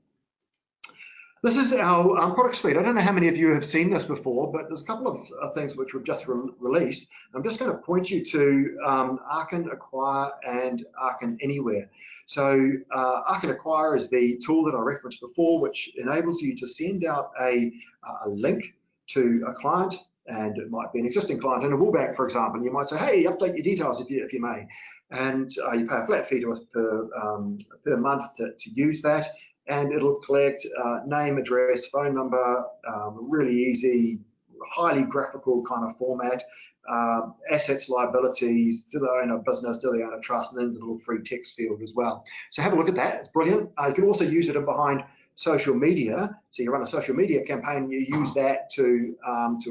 S1: This is our product suite. I don't know how many of you have seen this before, but there's a couple of things which we've just released. I'm just going to point you to Arken Acquire and Arken Anywhere. So Arken Acquire is the tool that I referenced before, which enables you to send out a link to a client, and it might be an existing client in a wool bank, for example. And you might say, hey, update your details if you may. And you pay a flat fee to us per month to use that. And it'll collect name, address, phone number, really easy, highly graphical kind of format, assets, liabilities, do they own a business, do they own a trust, and then there's a little free text field as well. So have a look at that, it's brilliant. You can also use it in behind social media. So you run a social media campaign, you use that to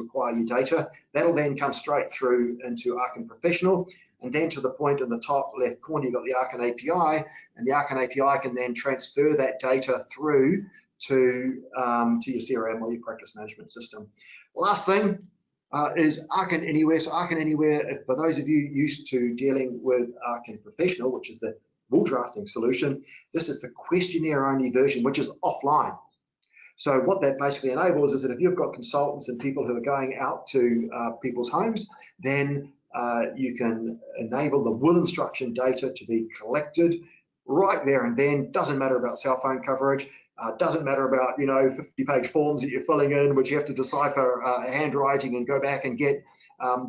S1: acquire your data. That'll then come straight through into Arken Professional. And then to the point in the top left corner, you've got the Arken API, and the Arken API can then transfer that data through to your CRM or your practice management system. Last thing is Arken Anywhere. So Arken Anywhere, for those of you used to dealing with Arken Professional, which is the wool drafting solution, this is the questionnaire-only version, which is offline. So what that basically enables is that if you've got consultants and people who are going out to people's homes, then you can enable the wool instruction data to be collected right there and then. Doesn't matter about cell phone coverage, doesn't matter about 50-page forms that you're filling in, which you have to decipher handwriting and go back and get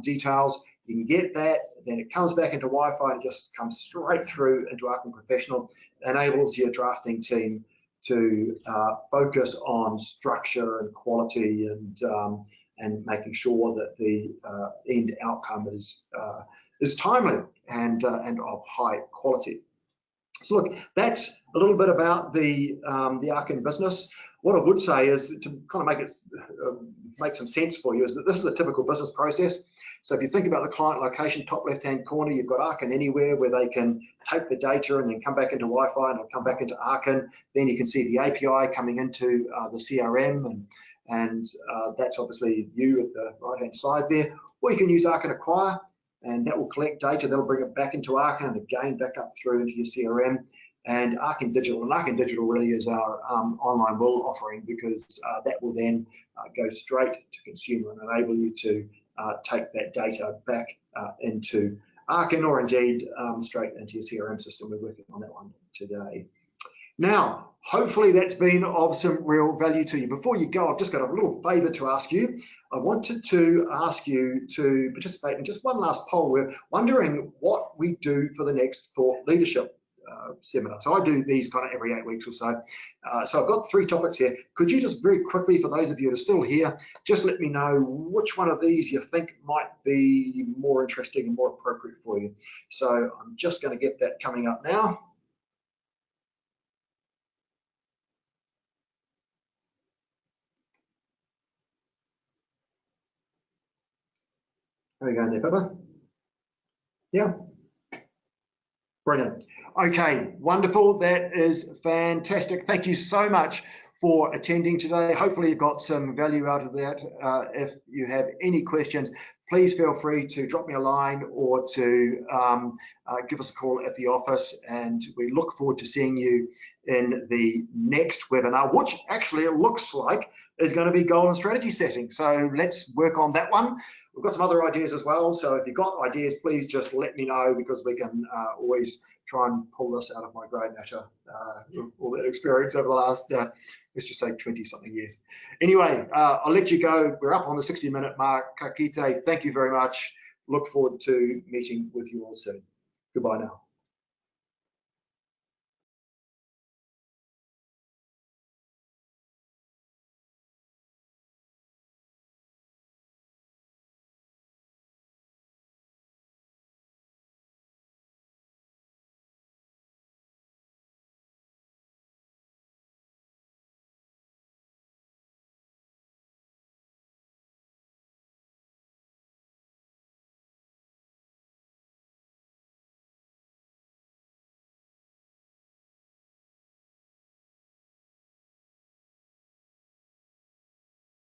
S1: details. You can get that, then it comes back into Wi-Fi and it just comes straight through into Arken Professional. Enables your drafting team to focus on structure and quality and making sure that the end outcome is timely and of high quality. So look, that's a little bit about the Arken business. What I would say is, to kind of make some sense for you, is that this is a typical business process. So if you think about the client location, top left-hand corner, you've got Arken Anywhere, where they can take the data and then come back into Wi-Fi and it'll come back into Arken. Then you can see the API coming into the CRM, and that's obviously you at the right-hand side there. Or you can use Arken Acquire, and that will collect data, that'll bring it back into Arken and again back up through into your CRM. And Arken.legal, and Arken.legal really is our online wool offering, because that will then go straight to consumer and enable you to take that data back into Arken, or indeed straight into your CRM system. We're working on that one today. Now, hopefully that's been of some real value to you. Before you go, I've just got a little favor to ask you. I wanted to ask you to participate in just one last poll. We're wondering what we do for the next thought leadership seminar. So I do these kind of every 8 weeks or so. So I've got 3 topics here. Could you just very quickly, for those of you that are still here, just let me know which one of these you think might be more interesting and more appropriate for you. So I'm just going to get that coming up now. How are you going there, Pippa? Yeah. Brilliant. Okay, wonderful. That is fantastic. Thank you so much for attending today. Hopefully you've got some value out of that. If you have any questions, please feel free to drop me a line or to give us a call at the office, and we look forward to seeing you in the next webinar, which actually it looks like is going to be goal and strategy setting. So let's work on that one. We've got some other ideas as well, so if you've got ideas, please just let me know, because we can always try and pull this out of my grey matter, all that experience over the last, let's just say 20-something years. Anyway, I'll let you go. We're up on the 60-minute mark. Ka kite, thank you very much. Look forward to meeting with you all soon. Goodbye now.